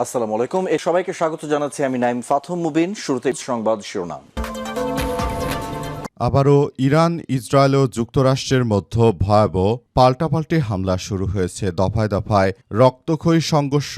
আসসালামু আলাইকুম। সবাইকে স্বাগত জানাচ্ছি আমি নাইম ফাথম মুবিন। শুরুতে সংবাদ শিরোনাম। আবারও ইরান, ইসরায়েল ও যুক্তরাষ্ট্রের মধ্যে ভয়াবহ পাল্টাপাল্টি হামলা শুরু হয়েছে। দফায় দফায় রক্তক্ষয়ী সংঘর্ষ,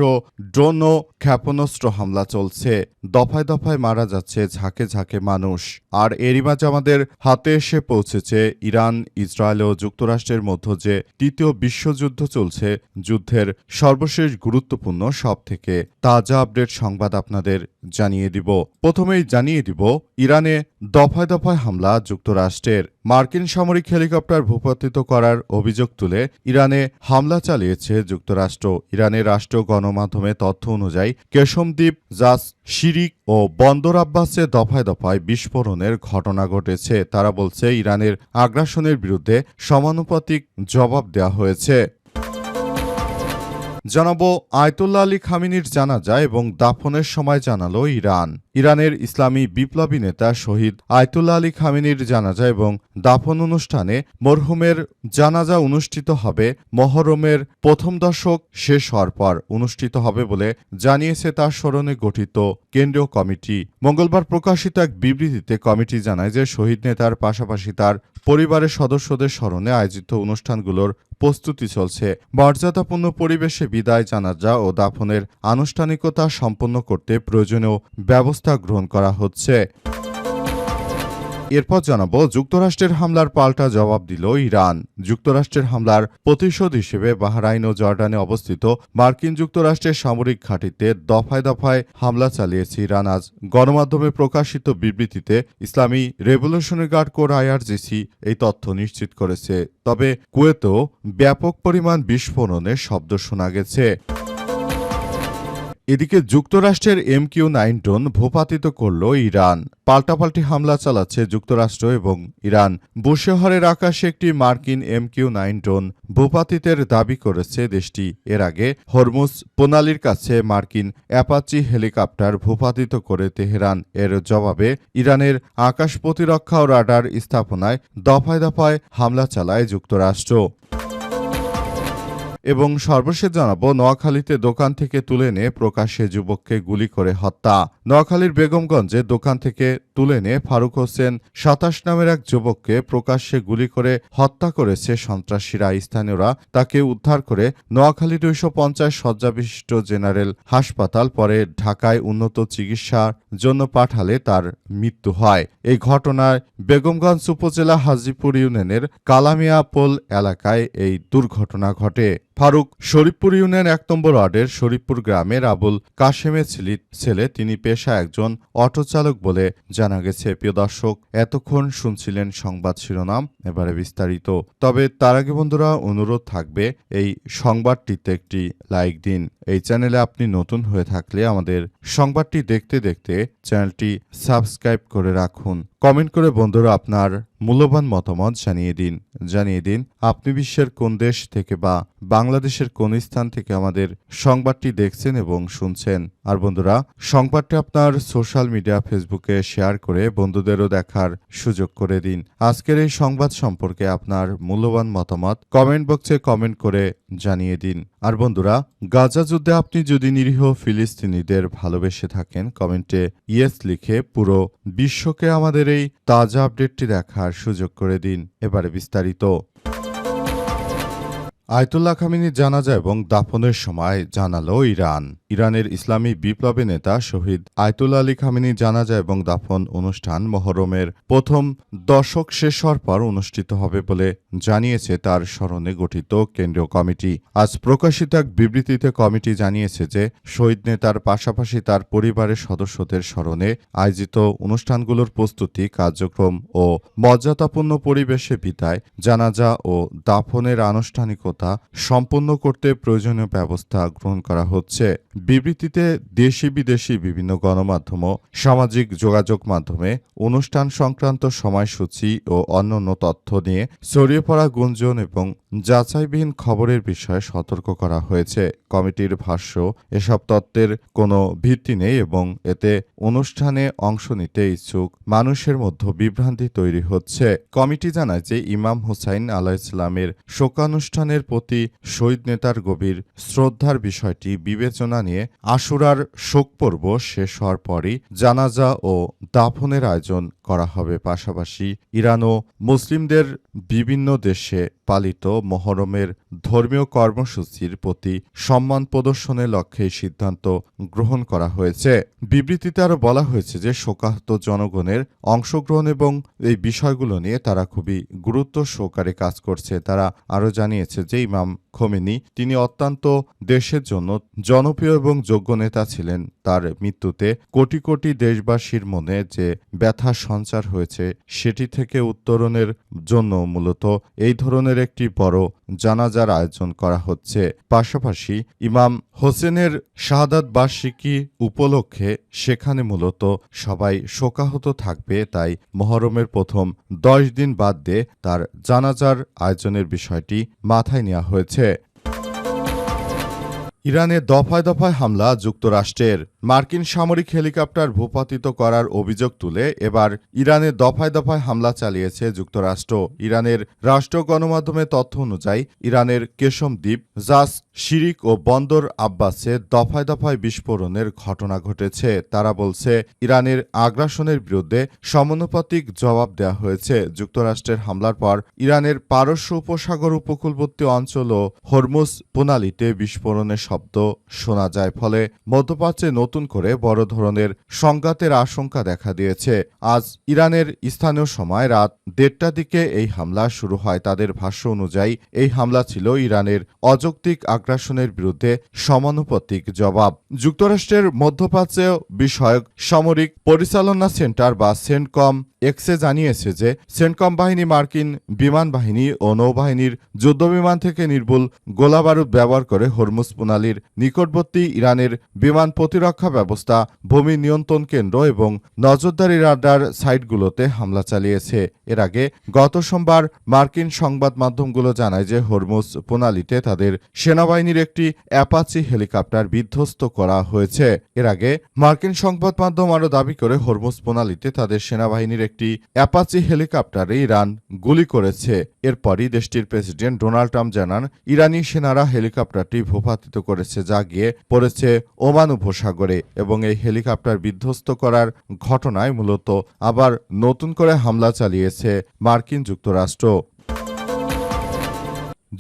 ড্রোন ও ক্ষেপণাস্ত্র হামলা চলছে। দফায় দফায় মারা যাচ্ছে ঝাঁকে ঝাঁকে মানুষ। আর এরই মাঝে আমাদের হাতে এসে পৌঁছেছে ইরান, ইসরায়েল ও যুক্তরাষ্ট্রের মধ্যে যে তৃতীয় বিশ্বযুদ্ধ চলছে, যুদ্ধের সর্বশেষ গুরুত্বপূর্ণ সবথেকে তাজা আপডেট সংবাদ আপনাদের জানিয়ে দিব। প্রথমেই জানিয়ে দিব ইরানে দফায় দফায় হামলা যুক্তরাষ্ট্রের। মার্কিন সামরিক হেলিকপ্টার ভূপাতিত করার অভিযোগ তুলে ইরানে হামলা চালিয়েছে যুক্তরাষ্ট্র। ইরানের রাষ্ট্রীয় গণমাধ্যমে তথ্য অনুযায়ী কেশমদ্বীপ, জাস, শিরিক ও বন্দর আব্বাসে দফায় দফায় বিস্ফোরণের ঘটনা ঘটেছে। তারা বলছে ইরানের আগ্রাসনের বিরুদ্ধে সমানুপাতিক জবাব দেওয়া হয়েছে। জানাবো আয়তুল্লাহ আলী খামেনির জানাজা এবং দাফনের সময় জানালো ইরান। ইরানের ইসলামী বিপ্লবী নেতা শহীদ আয়তুল্লাহ আলী খামেনির জানাজা এবং দাফন অনুষ্ঠানে মরহুমের জানাজা অনুষ্ঠিত হবে মহরমের প্রথম দশক শেষ হওয়ার পর অনুষ্ঠিত হবে বলে জানিয়েছে তার স্মরণে গঠিত কেন্দ্রীয় কমিটি। মঙ্গলবার প্রকাশিত এক বিবৃতিতে কমিটি জানায় যে শহীদ নেতার পাশাপাশি তার পরিবারের সদস্যদের স্মরণে আয়োজিত অনুষ্ঠানগুলোর প্রস্তুতি চলছে। মর্যাদাপূর্ণ পরিবেশে বিদায়, জানাজা ও দাফনের আনুষ্ঠানিকতা সম্পন্ন করতে প্রয়োজনীয় ব্যবস্থা গ্রহণ করা হচ্ছে। এরপর জানাবো যুক্তরাষ্ট্রের হামলার পাল্টা জবাব দিল ইরান। যুক্তরাষ্ট্রের হামলার প্রতিশোধ হিসেবে বাহরাইন ও জর্ডানে অবস্থিত মার্কিন যুক্তরাষ্ট্রের সামরিক ঘাঁটিতে দফায় দফায় হামলা চালিয়েছে ইরান। আজ গণমাধ্যমে প্রকাশিত বিবৃতিতে ইসলামী রেভলিউশনারি গার্ড কোর আইআরজিসি এই তথ্য নিশ্চিত করেছে। তবে কুয়েতেও ব্যাপক পরিমাণ বিস্ফোরণের শব্দ শোনা গেছে। এদিকে যুক্তরাষ্ট্রের MQ-9 ড্রোন ভূপাতিত করল ইরান। পাল্টাপাল্টি হামলা চালাচ্ছে যুক্তরাষ্ট্র এবং ইরান। বুশেহরের আকাশে একটি মার্কিন MQ-9 ড্রোন ভূপাতিতের দাবি করেছে দেশটি। এর আগে হরমুজ প্রণালীর কাছে মার্কিন অ্যাপাচি হেলিকপ্টার ভূপাতিত করে তেহরান। এর জবাবে ইরানের আকাশ প্রতিরক্ষা ও রাডার স্থাপনায় দফায় দফায় হামলা চালায় যুক্তরাষ্ট্র। এবং সর্বশেষ জানাবো নোয়াখালীতে দোকান থেকে তুলে এনে প্রকাশ্যে যুবককে গুলি করে হত্যা। নোয়াখালীর বেগমগঞ্জে দোকান থেকে তুলে এনে ফারুক হোসেন ২৭ নামের এক যুবককে প্রকাশ্যে গুলি করে হত্যা করেছে সন্ত্রাসীরা। স্থানীয়রা তাকে উদ্ধার করে নোয়াখালী ২৫০ শয্যাবিশিষ্ট জেনারেল হাসপাতাল, পরে ঢাকায় উন্নত চিকিৎসার জন্য পাঠালে তার মৃত্যু হয়। এই ঘটনায় বেগমগঞ্জ উপজেলা হাজিপুর ইউনিয়নের কালামিয়া পোল এলাকায় এই দুর্ঘটনা ঘটে। ফারুক শরীফপুর ইউনিয়ন ১ নম্বর ওয়ার্ডের শরীফপুর গ্রামের আবুল কাশেমের ছেলে। তিনি পেশা একজন অটোচালক বলে জানা গেছে। প্রিয় দর্শক, এতক্ষণ শুনছিলেন সংবাদ শিরোনাম, এবারে বিস্তারিত। তবে তার আগে বন্ধুরা অনুরোধ থাকবে এই সংবাদটিতে একটি লাইক দিন। এই চ্যানেলে আপনি নতুন হয়ে থাকলে আমাদের সংবাদটি দেখতে দেখতে চ্যানেলটি সাবস্ক্রাইব করে রাখুন। কমেন্ট করে বন্ধুরা আপনার মূল্যবান মতামত জানিয়ে দিন আপনি বিশ্বের কোন দেশ থেকে বা বাংলাদেশের কোন স্থান থেকে আমাদের সংবাদটি দেখছেন এবং শুনছেন। আর বন্ধুরা, সংবাদটি আপনার সোশ্যাল মিডিয়া ফেসবুকে শেয়ার করে বন্ধুদেরও দেখার সুযোগ করে দিন। আজকের এই সংবাদ সম্পর্কে আপনার মূল্যবান মতামত কমেন্ট বক্সে কমেন্ট করে জানিয়ে দিন। আর বন্ধুরা, গাজা যুদ্ধে আপনি যদি নিরীহ ফিলিস্তিনিদের ভালোবেসে থাকেন, কমেন্টে ইয়েস লিখে পুরো বিশ্বকে আমাদের এই তাজা আপডেটটি দেখার সুযোগ করে দিন। এবারে বিস্তারিত। আয়তুল্লাহ খামেনির জানাজা এবং দাফনের সময় জানালো ইরান। ইরানের ইসলামী বিপ্লবী নেতা শহীদ আয়তুল্লাহ আলী খামেনির জানাজা এবং দাফন অনুষ্ঠান মহরমের প্রথম দশক শেষ হওয়ার পর অনুষ্ঠিত হবে বলে জানিয়েছে তার স্মরণে গঠিত কেন্দ্রীয় কমিটি। আজ প্রকাশিত এক বিবৃতিতে কমিটি জানিয়েছে যে শহীদ নেতার পাশাপাশি তার পরিবারের সদস্যদের স্মরণে আয়োজিত অনুষ্ঠানগুলোর প্রস্তুতি, কার্যক্রম ও মর্যাদাপূর্ণ পরিবেশে বিদায়, জানাজা ও দাফনের আনুষ্ঠানিকতা সম্পন্ন করতে প্রয়োজনীয় ব্যবস্থা গ্রহণ করা হচ্ছে। বিবৃতিতে দেশি বিদেশি বিভিন্ন গণমাধ্যম, সামাজিক যোগাযোগ মাধ্যমে অনুষ্ঠান সংক্রান্ত সময়সূচি ও অন্যান্য তথ্য নিয়ে ছড়িয়ে পড়া গুঞ্জন এবং যাচাইবিহীন খবরের বিষয়ে সতর্ক করা হয়েছে। কমিটির ভাষ্য, এসব তত্ত্বের কোনো ভিত্তি নেই এবং এতে অনুষ্ঠানে অংশ নিতে ইচ্ছুক মানুষের মধ্যে বিভ্রান্তি তৈরি হচ্ছে। কমিটি জানায় যে ইমাম হুসাইন আলাইহিসসালামের শোকানুষ্ঠানের প্রতি শহীদ নেতার গভীর শ্রদ্ধার বিষয়টি বিবেচনা নিয়ে আশুরার শোক পর্ব শেষ হওয়ার পরই জানাজা ও দাফনের আয়োজন করা হবে। পাশাপাশি ইরান ও মুসলিমদের বিভিন্ন দেশে পালিত মহরমের ধর্মীয় কর্মসূচির প্রতি সম্মান প্রদর্শনের লক্ষ্যে এই সিদ্ধান্ত গ্রহণ করা হয়েছে। বিবৃতিতে আরও বলা হয়েছে যে শোকাহত জনগণের অংশগ্রহণ এবং এই বিষয়গুলো নিয়ে তারা খুবই গুরুত্ব সহকারে কাজ করছে। তারা আরও জানিয়েছে যে ইমাম খোমেনি তিনি অত্যন্ত দেশের জন্য জনপ্রিয় এবং যোগ্য নেতা ছিলেন। তার মৃত্যুতে কোটি কোটি দেশবাসীর মনে যে ব্যথা সঞ্চার হয়েছে সেটি থেকে উত্তরণের জন্য মূলত এই ধরনের একটি বড় জানাজার আয়োজন করা হচ্ছে। পাশাপাশি ইমাম হোসেনের শাহাদাত বার্ষিকী উপলক্ষে সেখানে মূলত সবাই শোকাহত থাকবে, তাই মহরমের প্রথম 10 দিন বাদ দিয়ে তার জানাজার আয়োজনের বিষয়টি মাথায় নেওয়া হয়েছে। ইরানে দফায় দফায় হামলা যুক্তরাষ্ট্রের। মার্কিন সামরিক হেলিকপ্টার ভূপাতিত করার অভিযোগ তুলে এবার ইরানে দফায় দফায় হামলা চালিয়েছে যুক্তরাষ্ট্র। ইরানের রাষ্ট্র গণমাধ্যমের তথ্য অনুযায়ী ইরানের কেশম দ্বীপ, জাস, শিরিক ও বন্দর আব্বাসে দফায় দফায় বিস্ফোরণের ঘটনা ঘটেছে। তারা বলছে ইরানের আগ্রাসনের বিরুদ্ধে সমানুপাতিক জবাব দেওয়া হয়েছে। যুক্তরাষ্ট্রের হামলার পর ইরানের পারস্য উপসাগর উপকূলবর্তী অঞ্চল ও হরমুজ প্রণালীতে বিস্ফোরণের শব্দ শোনা যায়, ফলে মধ্যপ্রাচ্যে নতুন করে বড় ধরনের সংঘাতের আশঙ্কা দেখা দিয়েছে। আজ ইরানের স্থানীয় সময় রাত 1:30টার দিকে এই হামলা শুরু হয়। তাদের ভাষ্য অনুযায়ী এই হামলা ছিল ইরানের অযৌক্তিক আগ্রাসনের বিরুদ্ধে সমানুপাতিক জবাব। যুক্তরাষ্ট্রের মধ্যপ্রাচ্য বিষয়ক সামরিক পরিচালনা সেন্টার বা সেন্টকম এক্সে জানিয়েছে যে সেন্টকম বাহিনী মার্কিন বিমান বাহিনী ও নৌবাহিনীর যুদ্ধবিমান থেকে নির্ভুল গোলাবারুদ ব্যবহার করে হরমুজ প্রণালীর নিকটবর্তী ইরানের বিমান প্রতিরক্ষা ব্যবস্থা, ভূমি নিয়ন্ত্রণ কেন্দ্র এবং নজরদারি রাডার সাইটগুলোতে হামলা চালিয়েছে। এর আগে গত সোমবার মার্কিন সংবাদ মাধ্যমগুলো জানায় যে হরমুজ প্রণালীতে তাদের সেনাবাহিনীর একটি অ্যাপাচি হেলিকপ্টার বিধ্বস্ত করা হয়েছে। এর আগে মার্কিন সংবাদ মাধ্যম আরও দাবি করে হরমুজ প্রণালীতে তাদের সেনাবাহিনীর একটি অ্যাপাচি হেলিকপ্টারে ইরান গুলি করেছে। এরপরই দেশটির প্রেসিডেন্ট ডোনাল্ড ট্রাম্প জানান ইরানি সেনারা হেলিকপ্টারটি ভূপাতিত করেছে, যা গিয়ে পড়েছে ওমান উপসাগরে, এবং এই হেলিকপ্টার বিধ্বস্ত করার ঘটনায় মূলত আবার নতুন করে হামলা চালিয়েছে মার্কিন যুক্তরাষ্ট্র।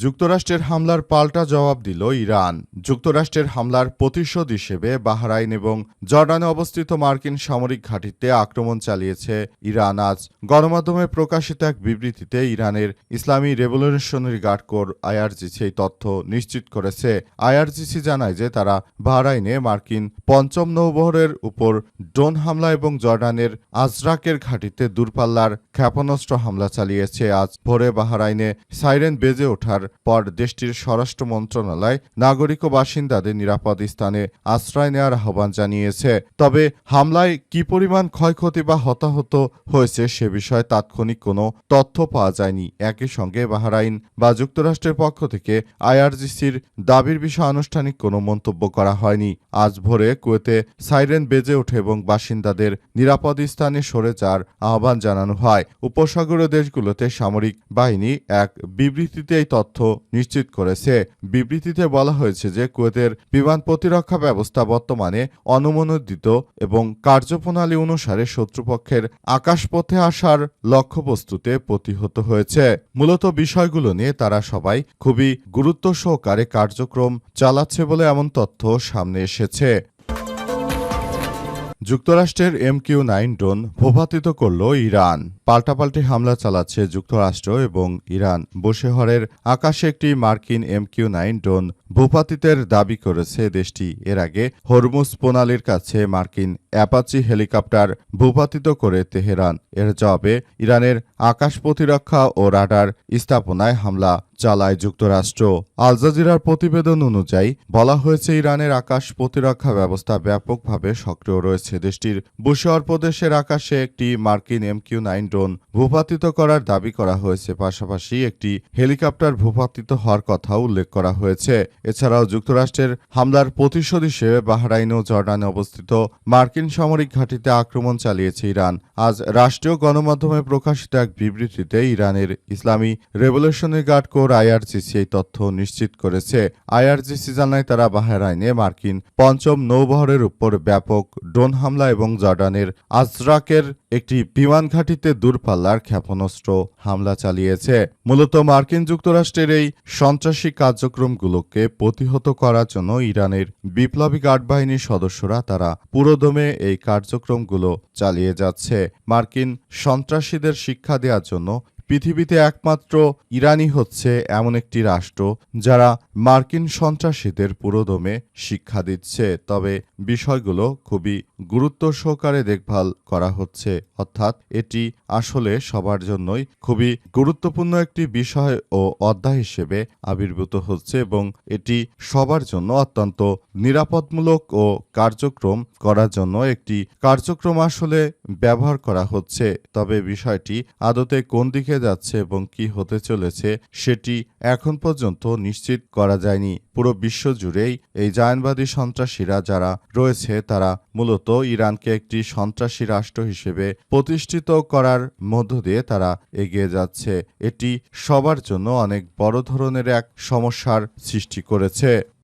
যুক্তরাষ্ট্রের হামলার পাল্টা জবাব দিল ইরান। যুক্তরাষ্ট্রের হামলার প্রতিশোধ হিসেবে বাহরাইন এবং জর্ডানে অবস্থিত মার্কিন সামরিক ঘাঁটিতে আক্রমণ চালিয়েছে ইরান। আজ গণমাধ্যমে প্রকাশিত এক বিবৃতিতে ইরানের ইসলামী রেভলিউশনারি গার্ড কোর আইআরজিসি এই তথ্য নিশ্চিত করেছে। আইআরজিসি জানায় যে তারা বাহরাইনে মার্কিন পঞ্চম নৌবহরের উপর ড্রোন হামলা এবং জর্ডানের আজরাকের ঘাঁটিতে দূরপাল্লার ক্ষেপণাস্ত্র হামলা চালিয়েছে। আজ ভোরে বাহরাইনে সাইরেন বেজে ওঠার পর দেশটির স্বরাষ্ট্র মন্ত্রণালয় নাগরিক ও বাসিন্দাদের নিরাপদ স্থানে আশ্রয় নেওয়ার আহ্বান জানিয়েছে। তবে হামলায় কি পরিমাণ ক্ষয়ক্ষতি বা হতাহত হয়েছে সে বিষয়ে তাৎক্ষণিক কোনো তথ্য পাওয়া যায়নি। একই সঙ্গে বাহরাইন বা যুক্তরাষ্ট্রের পক্ষ থেকে আইআরজিসির দাবির বিষয়ে আনুষ্ঠানিক কোনো মন্তব্য করা হয়নি। আজ ভোরে কুয়েতে সাইরেন বেজে ওঠে এবং বাসিন্দাদের নিরাপদ স্থানে সরে যাওয়ার আহ্বান জানানো হয়। উপসাগরীয় দেশগুলোতে সামরিক বাহিনী এক বিবৃতিতে এই তথ্য নিশ্চিত করেছে। বিবৃতিতে বলা হয়েছে যে কুয়েতের বিমান প্রতিরক্ষা ব্যবস্থা বর্তমানে অনুমোদিত এবং কার্যপ্রণালী অনুসারে শত্রুপক্ষের আকাশপথে আসার লক্ষ্যবস্তুতে প্রতিহত হয়েছে। মূলত বিষয়গুলো নিয়ে তারা সবাই খুবই গুরুত্ব সহকারে কার্যক্রম চালাচ্ছে বলে এমন তথ্য সামনে এসেছে। যুক্তরাষ্ট্রের MQ-9 ড্রোন ভূপাতিত করল ইরান। পাল্টাপাল্টি হামলা চালাচ্ছে যুক্তরাষ্ট্র এবং ইরান। বুশেহরের আকাশে একটি মার্কিন MQ-9 ড্রোন ভূপাতিতের দাবি করেছে দেশটি। এর আগে হরমুজ প্রণালীর কাছে মার্কিন অ্যাপাচি হেলিকপ্টার ভূপাতিত করে তেহরান। এর জবাবে ইরানের আকাশ প্রতিরক্ষা ও রাডার স্থাপনায় হামলা চালায় যুক্তরাষ্ট্র। আল জাজিরার প্রতিবেদন অনুযায়ী বলা হয়েছে ইরানের আকাশ প্রতিরক্ষা ব্যবস্থা ব্যাপকভাবে সক্রিয় রয়েছে। দেশটির বুশেহর প্রদেশের আকাশে একটি মার্কিন MQ-9 ড্রোন ভূপাতিত করার দাবি করা হয়েছে। পাশাপাশি একটি হেলিকপ্টার ভূপাতিত হওয়ার কথাও উল্লেখ করা হয়েছে। এছাড়াও যুক্তরাষ্ট্রের হামলার প্রতিশোধ হিসেবে বাহরাইন ও জর্ডানে অবস্থিত মার্কিন সামরিক ঘাঁটিতে আক্রমণ চালিয়েছে ইরান। আজ রাষ্ট্রীয় গণমাধ্যমে প্রকাশিত এক বিবৃতিতে ইরানের ইসলামী রেভলিউশনারি গার্ড কোর আইআরজিসি এই তথ্য নিশ্চিত করেছে। আইআরজিসি জানায় তারা বাহরাইনে মার্কিন পঞ্চম নৌবহরের উপর ব্যাপক ড্রোন হামলা এবং জর্ডানের আজরাকের একটি বিমান ঘাঁটিতে দূরপাল্লার ক্ষেপণাস্ত্র হামলা চালিয়েছে। মূলত মার্কিন যুক্তরাষ্ট্রের এই সন্ত্রাসী কার্যক্রমগুলোকে প্রতিহত করার জন্য ইরানের বিপ্লবী গার্ড বাহিনীর সদস্যরা তারা পুরোদমে এই কার্যক্রমগুলো চালিয়ে যাচ্ছে। মার্কিন সন্ত্রাসীদের শিক্ষা দেওয়ার জন্য পৃথিবীতে একমাত্র ইরানই হচ্ছে এমন একটি রাষ্ট্র যারা মার্কিন সন্ত্রাসীদের পুরোদমে শিক্ষা দিচ্ছে। তবে বিষয়গুলো খুবই গুরুত্ব সহকারে দেখভাল করা হচ্ছে, অর্থাৎ এটি আসলে সবার জন্যই খুবই গুরুত্বপূর্ণ একটি বিষয় ও অধ্যায় হিসেবে আবির্ভূত হচ্ছে এবং এটি সবার জন্য অত্যন্ত নিরাপদমূলক ও কার্যক্রম করার জন্য একটি কার্যক্রম আসলে ব্যবহার করা হচ্ছে। তবে বিষয়টি আদতে কোন দিকে যাচ্ছে এবং কি হতে চলেছে সেটি এখন পর্যন্ত নিশ্চিত করা যায়নি। পুরো বিশ্ব জুড়েই এই জায়নবাদী সন্ত্রাসীরা যারা রয়েছে তারা মূলত ইরানকে একটি সন্ত্রাসী রাষ্ট্র হিসেবে প্রতিষ্ঠিত করার মধ্য দিয়ে তারা এগিয়ে যাচ্ছে। এটি সবার জন্য অনেক বড় ধরনের এক সমস্যার সৃষ্টি করেছে।